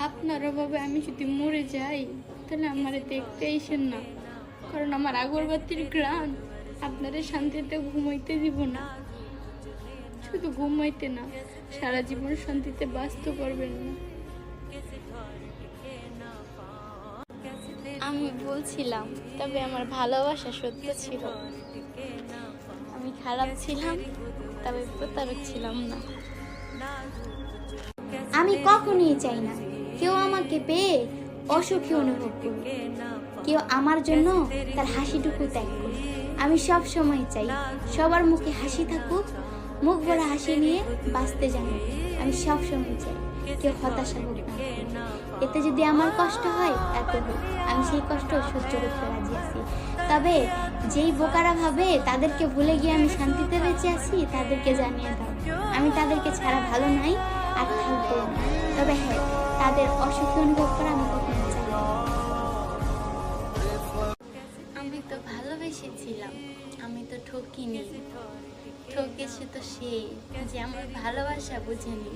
আপনার অভাবে আমি যদি মরে যাই তাহলে আমারে দেখতে আইসেন না, কারণ আমার আগরবাতির ঘ্রাণ আপনারে শান্তিতে ঘুমাইতে দিব না। শুধু ঘুমাইতে না, সারা জীবন শান্তিতে বাঁচতে পারবেন না। আমি বলছিলাম, তবে আমার ভালোবাসা সত্য ছিল। আমি খারাপ ছিলাম, তবে প্রতারক ছিলাম না। আমি কখনোই চাই না কেউ আমাকে পেয়ে অসুখী অনুভব করুক, কেউ আমার জন্য তার হাসিটুকু ত্যাগ করুক। আমি সব সময় চাই সবার মুখে হাসি থাকুক, মুখ ভরা হাসি নিয়ে বাঁচতে জানুক। আমি সব সময় চাই কেউ হতাশা হোক না। এতে যদি আমার কষ্ট হয় এত হোক, আমি সেই কষ্ট সহ্য করতে রাজি আছি। তবে যেই বোকারা ভাবে তাদেরকে ভুলে গিয়ে আমি শান্তিতে বেঁচে আছি, তাদেরকে জানিয়ে দাও আমি তাদেরকে ছাড়া ভালো নাই আর থাকবো না। তবে হ্যাঁ, তাদের অসুখী অনুভব করা আমি কখনো চাই না। আমি তো ভালোবেসেছিলাম, আমি তো ঠকিনি। ঠকেছে তো সে যে আমার ভালোবাসা বুঝেনি।